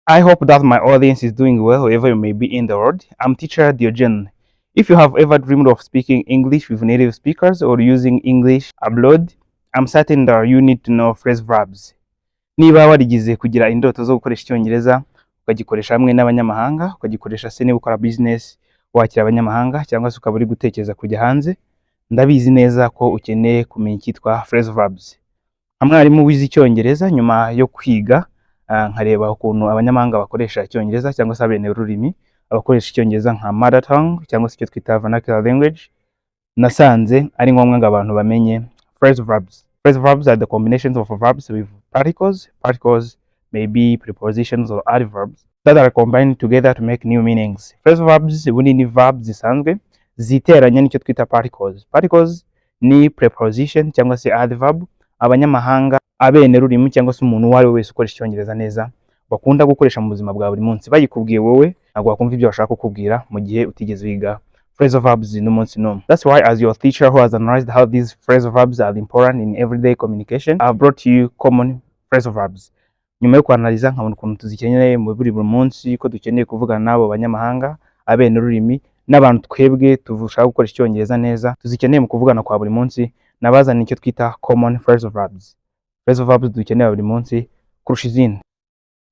I hope that my audience is doing well wherever you may be in the world. I'm teacher Diogen. If you have ever dreamed of speaking English with native speakers or using English abroad, I'm certain that you need to know phrase verbs. Niba warigize kugira indoto zo gukoresha icyongereza ukagikoresha hamwe n'abanyamahanga, ukagikoresha se niba ukora business wakira abanyamahanga cyangwa se ukaba uri gutekereza kujya hanze, ndabizi neza ko ukeneye kumenya icyitwa phrase verbs. Mwarimu wize icyongereza nyuma yo kwiga nkareba ukuntu abanyamahanga bakoresha icyongereza cyangwa se abene ururimi abakoresha icyongereza nka mother tongue cyangwa se icyo twita vernacular language, nasanze ari ngombwa ngo abantu bamenye phrase verbs. Phrase verbs are the combinations of verbs with particles. Particles may be prepositions or adverbs that are combined together to make new meanings. Phrase verbs ubundi ni verbs zisanzwe ziteranya nicyo twita particles. Particles ni preposition cyangwa se adverb abanyamahanga abene rurimi cyangwa se umuntu uwo ari we wese ukoresha icyongereza neza bakunda gukoresha mu buzima bwa buri munsi. Bayikubwiye wowe ntabwo wakumva ibyo bashaka kukubwira mu gihe utigeze wiga phrasal verbs n'umunsi n'umwe. That's why as your teacher who has analyzed how these phrasal verbs are important in everyday communication, I've brought to you common phrasal verbs. Nyuma yo kwanaliza nkabona ukuntu tuzikeneye mu buri munsi, ko dukeneye kuvugana n'abo banyamahanga abene rurimi n'abantu twebwe tuvushaka gukoresha icyongereza neza tuzikeneye mu kuvugana kwa buri munsi, nabazana icyo twita common phrasal verbs. Phrasal verbs dukeneye buri munsi kurusha izindi.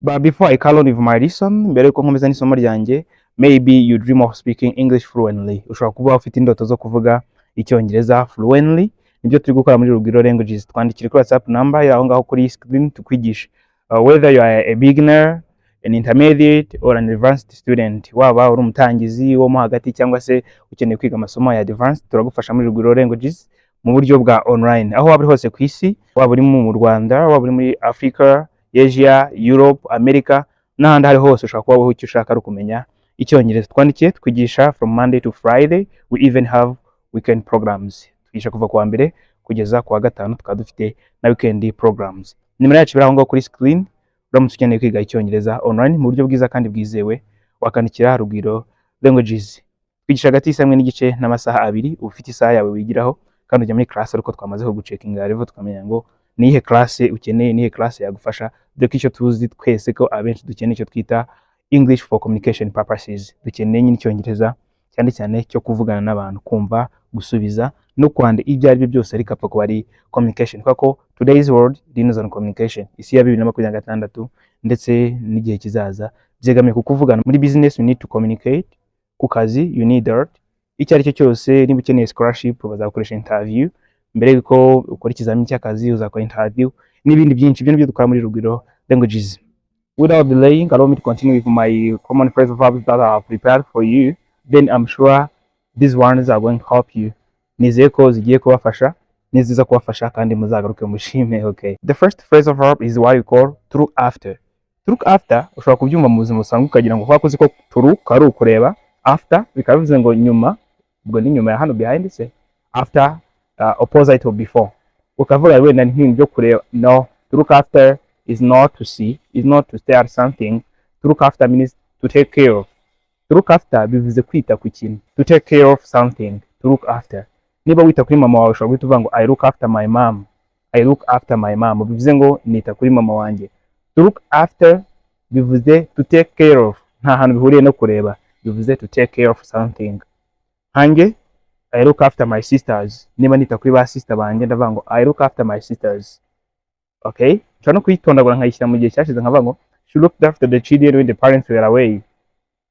But before I carry on with my lesson, mbere yuko nkomeza n'isomo ryanjye, maybe you dream of speaking English fluently. Ushobora kuba ufite indoto zo kuvuga icyongereza fluently. Nibyo turi gukora muri Rugwiro Languages. Twandikire kuri WhatsApp number aho ngaho kuri screen tukwigisha. Whether you are a beginner, an intermediate or an advanced student, waba uri umutangizi wo mo hagati cyangwa se ukeneye kwiga amasomo ya advanced, turagufasha muri Rugwiro Languages mu buryo bwa online. Aho waba uri hose ku isi, waba uri mu Rwanda, waba uri muri Africa, Asia, Europe, America, n'ahandi hari hose ushobora kuba icyo ushaka ari ukumenya icyongereza. Twandikiye twigisha from Monday to Friday. We even have weekend programs. Twigisha kuva kuwa mbere kugeza kuwa gatanu, tukaba dufite na weekend programs. Nimero yacu biraho ngaho kuri screen. Uramutse ukeneye kwiga icyongereza online mu buryo bwiza kandi bwizewe, wakandikira Rugwiro Languages. Twigisha hagati y'isaha imwe n'igice n'amasaha abiri. Ufite isaha yawe wigiraho kandi ujya muri class ariko twamaze ho gucekinga level tukamenya ngo nihe class ukeneye, nihe class yagufasha. Dore ko icyo tuzi twese ko abenshi dukeneye icyo twita English for communication purposes. Dukeneye nyine icyongereza cyane cyane cyo kuvugana n'abantu, kumva, gusubiza no kwandika ibyo ari byo byose, ariko apfa kuba ari communication. Kuko today's world depends on communication. Isi ya 2026 ndetse n'igihe kizaza byegamiye ku kuvugana. Muri business you need to communicate, ku kazi you need that. Icyo ari cyo cyose, niba ukeneye scholarship bazakoresha interview, mbere yuko ukora ikizamini cy'akazi uzakora interview, n'ibindi byinshi. Ibyo nibyo dukora muri Rugwiro Languages. Without delaying, allow me to continue with my common phrasal verbs that I have prepared for you. Then I'm sure these ones are going to help you. Nizeye ko zigiye kubafasha, niziza kubafasha kandi muzagaruke mushime. Okay, the first phrasal verb is what you call to look after. To look after ushobora kubyumva mu buzima busanzwe ukagira ngo kwakoze ko to look ari ukureba, after bikaba bivuze ngo nyuma, ubwo ni nyuma ya hano behind se, after opposite of before. Ukavuga wenda nk'ibintu byo kureba. No, to look after is not to see, is not to stare at something. To look after means to take care of. To look after bivuze kwita ku kintu. To take care of something, to look after. Niba wita kuri mama wawe ushobora guhita uvuga ngo I look after my mom. I look after my mom. Bivuze ngo nita kuri mama wanjye. To look after bivuze to take care of. Nta hantu bihuriye no kureba. Bivuze to take care of something. Hanjye I look after my sisters. Niba nita kuri ba sister banjye ndavuga ngo I look after my sisters. Okay? Nshobora no kuyitondagura nkayishyira mu gihe cyashize nkavuga ngo she looked after the children when the parents were away.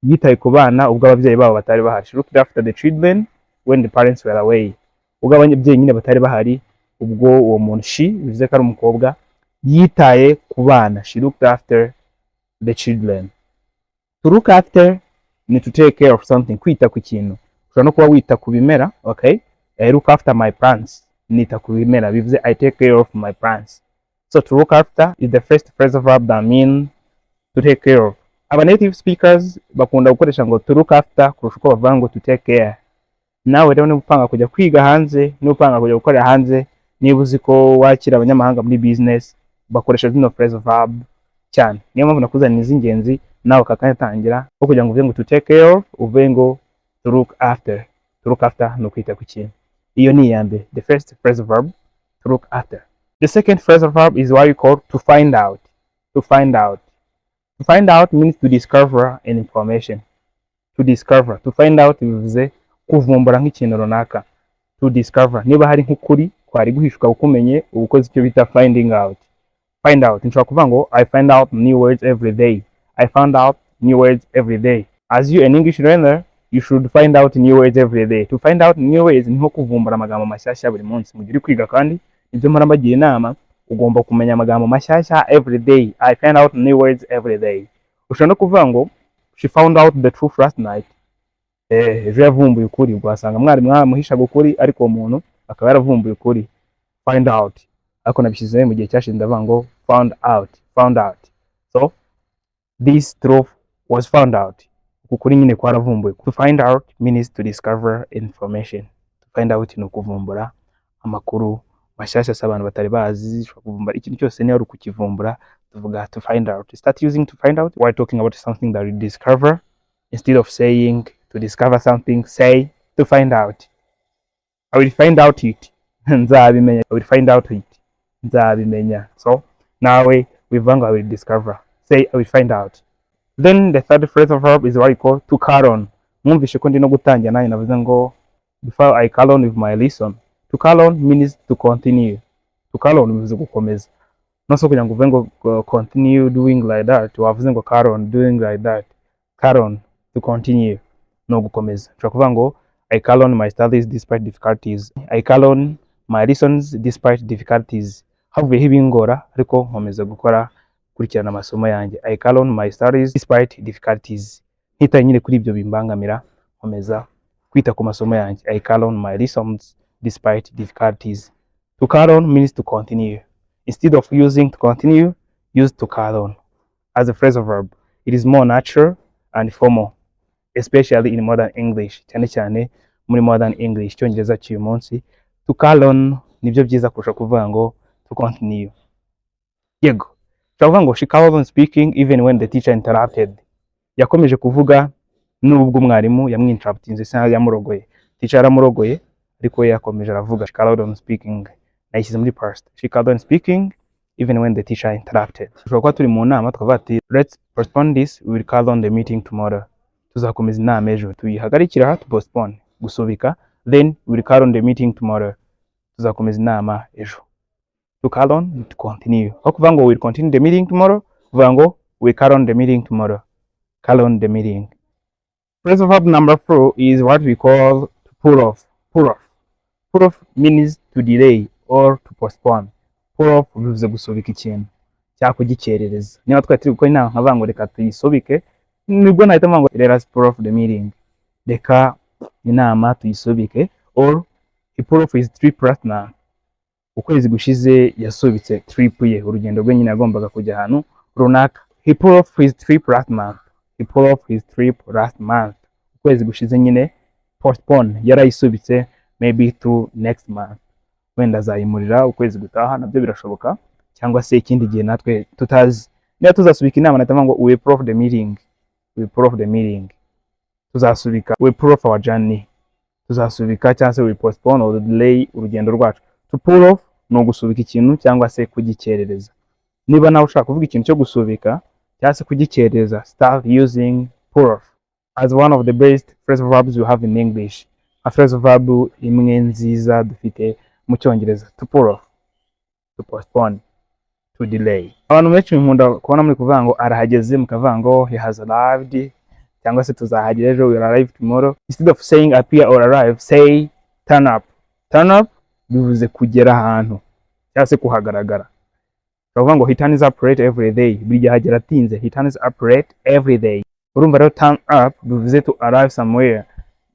Yitaye ku bana ubwo ababyeyi babo batari bahari. She looked after the children when the parents were away. Ubwo ababyeyi nyine batari bahari, ubwo uwo muntu she bivuze ko ari umukobwa yitaye ku bana. She looked after the children. To look after ni to take care of something, kwita ku kintu. Ushobora no kuba wita ku bimera. Okay, I look after my plants. Nita ku bimera bivuze I take care of my plants. So to look after is the first phrasal verb that means to take care of. Aba native speakers bakunda gukoresha ngo to look after kurusha uko bavuga ngo to take care. Nawe rero niba upanga kujya kwiga hanze, niba upanga kujya gukorera hanze, niba uzi ko wakira abanyamahanga muri business, bakoresha zino phrasal verb cyane. Niyo mpamvu nakuzanira iz'ingenzi nawe kakatangira ko kugira ngo uvuge ngo to take care of, uvuge ngo to look after. To look after no kwita ku kintu. Iyo ni iyambere, the first phrasal verb, to look after. The second phrasal verb is what you call to find out. To find out. To find out means to discover an information. To discover, to find out bivuze kuvumbura nk'ikintu runaka. To discover, niba hari nk'ukuri kwari guhishuka ukumenye ubukoze icyo bita finding out. Find out, nshobora kuvuga ngo I find out new words every day. I found out new words every day. As you an English learner, you should find out new words every day. To find out new words ni nko kuvumbura amagambo mashyashya buri munsi. Mu gihe uri kwiga kandi ibyo mpora mbagira inama, ugomba kumenya amagambo mashyashya every day. I find out new words every day. Ushobora no kuvuga ngo she found out the truth last night. Ejo yavumbuye ukuri. Ugasanga mwarimu mwamuhishaga ukuri ariko uwo muntu akaba yaravumbuye ukuri. Find out. Ariko nabishyize mu gihe cyashize ndavuga ngo found out. Found out. So this truth was found out. Ukuri nyine kwaravumbuye. To find out means to discover information. To find out ni ukuvumbura amakuru mashyashya abantu batari bazi. Kuvumbura ikintu cyose niyo ari ukukivumbura tuvuga to find out. Start using to find out while talking about something that you discover. Instead of saying to discover something, say to find out. I will find out it. Nzabimenya. I will find out it. Nzabimenya. So nawe wivanga I will discover. Say I will find out. Then the third phrasal verb is what you call to carry on. Mwumvishe ko ndi no gutangira nayo navuze ngo before I carry on with my lesson. To carry on means to continue. To carry on bivuze gukomeza. No so kugira ngo uvuge ngo continue doing like that. Wavuze ngo carry on doing like that. Carry on to continue. No gukomeza. Ushobora kuvuga ngo I carry on my studies despite difficulties. I carry on my lessons despite difficulties. Havuyeho ibingora ariko nkomeza gukora kurikirana amasomo yanjye. I carry on my studies despite difficulties. Ntitaye nyine kuri ibyo bimbangamira, nkomeza kwita ku masomo yanjye. I carry on my lessons despite difficulties. To carry on means to continue. Instead of using to continue, use to carry on as a phrasal verb. It is more natural and formal, especially in modern English. Cyane cyane muri modern English, Cyongereza cy'uyu munsi. To carry on nibyo byiza kurusha kuvuga ngo to continue. Yego. Turavuga ngo she carried on speaking even when the teacher interrupted. Yakomeje kuvuga nubwo umwarimu yamwinterruptinze cyangwa yamurogoye. Teacher yaramurogoye ariko yakomeje aravuga. She carried on speaking. Nayishyize muri past. She carried on speaking even when the teacher interrupted. Tushobora kuba turi mu nama tukavuga ati let's postpone this, we will carry on the meeting tomorrow. Tuzakomeza inama ejo. Tuyihagarikira aha to postpone, gusubika. Then we will carry on the meeting tomorrow. Tuzakomeza inama ejo. To carry on, to continue. Aho kuvuga ngo we will continue the meeting tomorrow, kuvuga ngo we carry on the meeting tomorrow. Carry on the meeting. Phrasal verb number 4 is what we call to pull off. Pull off. Pull off means to delay or to postpone. Pull off bivuze gusubika ikintu cyangwa kugikerereza. Niba twari turi gukora inama nkavuga ngo reka tuyisubike, nibwo nahita mvuga ngo let us pull off the meeting. Reka inama tuyisubike. Or he pull off his trip last night. Ukwezi gushize yasubitse trip ye, urugendo rwe nyine yagombaga kujya ahantu runaka. He pull off his trip last month. He pull off his trip last month. Ukwezi gushize nyine postpone, yarayisubitse maybe to next month. Wenda azayimurira ukwezi gutaha, nabyo birashoboka, cyangwa se ikindi gihe natwe tutazi. Niba tuzasubika inama natavuga ngo we pull off the meeting. We pull off the meeting. Tuzasubika we pull off our journey. Tuzasubika cyangwa se we postpone or delay urugendo rwacu. To pull off ni ugusubika ikintu cyangwa se kugikerereza. Niba nawe ushaka kuvuga ikintu cyo gusubika cyangwa se kugikerereza, start using pull off as one of the best phrasal verbs you have in English. A phrasal verb imwe nziza dufite mu Cyongereza. To pull off, to postpone, to delay. Abantu benshi nkunda kubona muri kuvuga ngo arahageze, mukavuga ngo he has arrived, cyangwa se tuzahagera ejo, we will arrive tomorrow. Instead of saying appear or arrive, say turn up. Turn up bivuze kugera ahantu cyangwa se kuhagaragara. Turavuga ngo he turns up late every day. Buri gihe hagera atinze. He turns up late every day. Urumva rero turn up bivuze to arrive somewhere.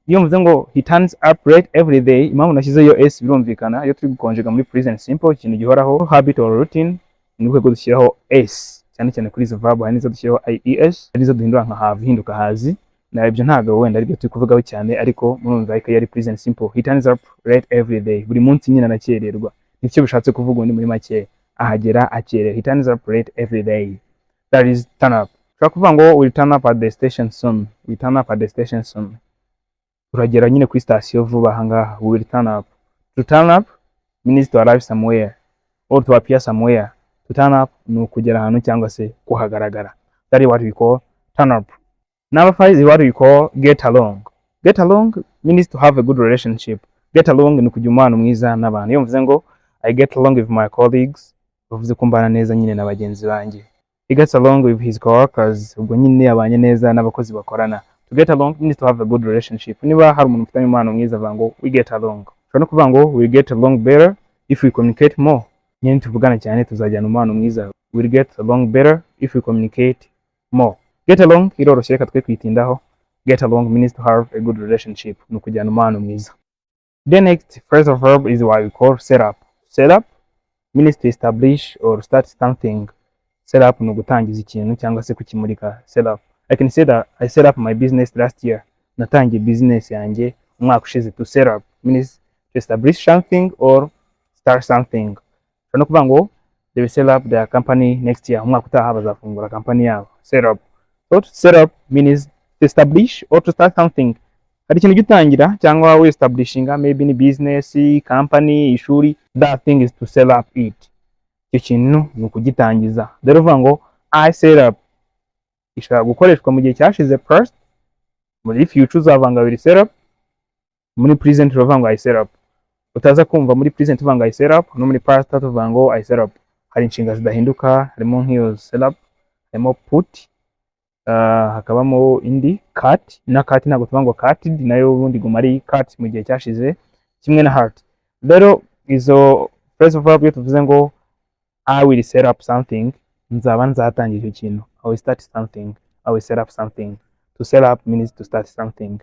Iyo mvuze ngo he turns up late every day, impamvu nashyizeyo s birumvikana. Iyo turi gukonjega muri present simple, ikintu gihoraho, habit or routine, ni uko dushyiraho s cyane cyane kuri izo verb. Hari nizo dushyiraho ies, hari nizo duhindura nka have, hinduka hazi. Na ibyo ntago wenda aribyo turi kuvugaho cyane, ariko murumva ko yari present simple. He turns up late every day. Buri munsi nyine anakererwa. Nicyo bishatse kuvuga ni muri make, ahagera akerera. He turns up late every day. That is turn up. Ushobora kuvuga ngo we'll turn up at the station soon. We turn up at the station soon. Turagera nyine kuri station vuba ahangaha. We will turn up. To turn up means to arrive somewhere or to appear somewhere. To turn up ni ukugera ahantu cyangwa se kuhagaragara. That is what we call turn up. Number 5 is what we call get along. Get along means to have a good relationship. Get along ni kugira umubano mwiza n'abantu. Iyo mvuze ngo I get along with my colleagues, bivuze ko mbana neza nyine na bagenzi banjye. He gets along with his coworkers, ubwo nyine abanye neza n'abakozi bakorana. To get along means to have a good relationship. Niba hari umuntu ufitanye umubano mwiza avuga ngo we get along. Ushobora no kuvuga ngo we get along better if we communicate more. Nyine tuvugana cyane tuzajyana umubano mwiza. We get along better if we communicate more. Get along iroroshye reka twe kwitindaho. Get along means to have a good relationship, ni ukujyana umubano mwiza. The next phrasal verb is what we call set up. Set up means to establish or start something. Set up ni ugutangiza ikintu cyangwa se kukimurika. Set up. I can say that I set up my business last year. Natangiye business yanjye umwaka ushize. To set up means to establish something or start something. No kuvuga ngo they will set up their company next year. Umwaka utaha bazafungura company yabo. Set up. So to set up means to establish or to start something. Hari ikintu gitangira cyangwa we establishinga maybe ni business, company, ishuri. That thing is to set up it. Icyo kintu ni ukugitangiza. Rero uvuga ngo I set up ishobora gukoreshwa mu gihe cyashize past, muri future uzavanga will set up, muri present uvuga ngo I set up. Utaza kumva muri present uvuga ngo I set up no muri past uvuga ngo I set up. Hari inshinga zidahinduka, harimo nk'iyo set up, harimo put, hakabamo indi cut, na cut ntabwo tuvuga ngo cutted, nayo ubundi guma ari cut mu gihe cyashize, kimwe na heart. Rero izo phrasal verb yo tuvuze ngo I will set up something, nzaba nzatangira icyo kintu. I will start something, I will set up something. To set up means to start something,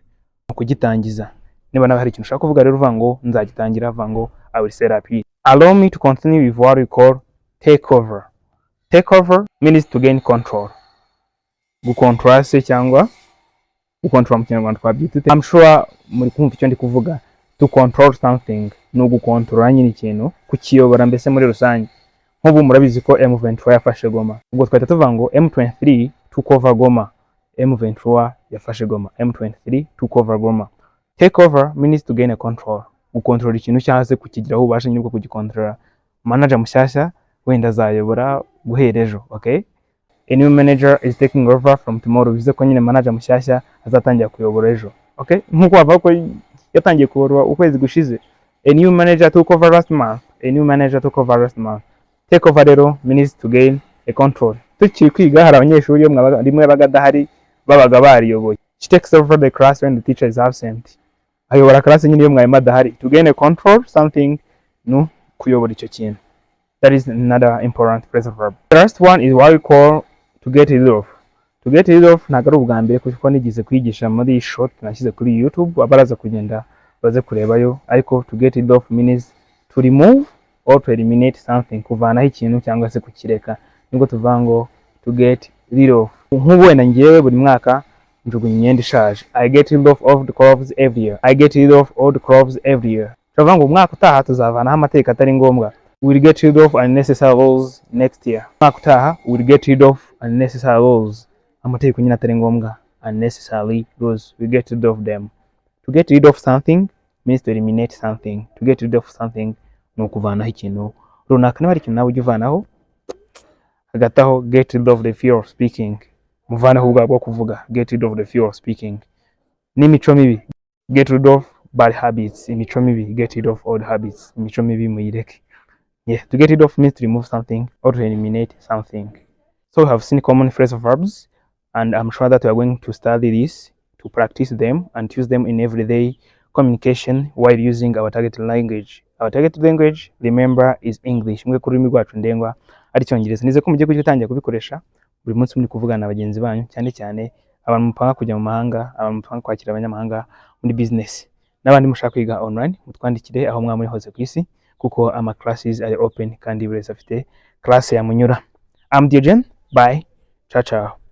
kugitangiza. Niba nawe hari ikintu ushaka kuvuga rero uvuga ngo nzagitangira, uvuga ngo I will set up it. Allow me to continue with what we call take over. Take over means to gain control. Gukontrola se cyangwa gukontrola mu Kinyarwanda twabyita. I'm sure muri kumva icyo ndi kuvuga. To control something ni ugukontrola nyine ikintu, kukiyobora mbese muri rusange. Nk'ubu murabizi ko M23 yafashe Goma. Ubwo twahita tuvuga ngo M23 took over Goma. M23 yafashe Goma. M23 took over Goma. Take over means to gain a control. Gukontrola ikintu cyangwa se kukigiraho ubasha nyine bwo kugikontrola. Manager mushyashya wenda azayobora guhera ejo, okay? A new manager is taking over from tomorrow. Bivuze ko nyine manager mushyashya azatangira kuyobora ejo, okay? Nkuko bavuga ko yatangiye kuyobora ukwezi gushize. A new manager took over last month. A new manager took over last month. Take over rero means to gain a control. Tukiri kwiga hari abanyeshuri yo rimwe bagadahari babaga bariyoboye. She takes over the class when the teacher is absent. Ayobora class nyine yo mwarimu adahari. To gain a control something, no kuyobora icyo kintu. That is another important phrasal verb. The last one is what we call to get rid of. To get rid of ntabwo ari ubwa mbere kuko nigize kwigisha muri short nashyize kuri YouTube, abaraza kugenda baze kurebayo. Ariko to get rid of means to remove or to eliminate something, kuvanaho ikintu cyangwa se kukireka. Nibwo tuvuga ngo to get rid of. Nk'ubu wenda ngewe buri mwaka njugunya imyenda ishaje. I get rid of all the clothes every year. I get rid of all the clothes every year. Tuvuga ngo umwaka utaha tuzavanaho amateka atari ngombwa. We will get rid of unnecessary laws next year. Umwaka utaha we will get rid of unnecessary laws. Amategeko nyine atari ngombwa. Unnecessary laws. We get rid of them. To get rid of something means to eliminate something. To get rid of something ni ukuvanaho ikintu runaka. Niba hari ikintu nawe ujya uvanaho, hagataho get rid of the fear of speaking. Muvanaho ubwa bwo kuvuga. Get rid of the fear of speaking. N'imico mibi. Get rid of bad habits. Imico mibi. Get rid of old habits. Imico mibi muyireke. Yeah, to get rid of means to remove something or to eliminate something. So we have seen common phrasal verbs, and I'm sure that we are going to study this, to practice them and use them in everyday communication while using our target language. Our target language, remember, is English. Mwe kurimi rwacu ndengwa ari Cyongereza. Nize ko mugiye kugitangira kubikoresha buri munsi muri kuvugana na bagenzi banyu, cyane cyane abantu mupanga kujya mu mahanga, abantu mupanga kwakira abanyamahanga muri business. N'abandi mushaka kwiga online, mutwandikire aho mwamuri hose ku isi, kuko ama classes are open kandi buri wese afite class yamunyura. I'm Diogen. Bye. Ciao ciao.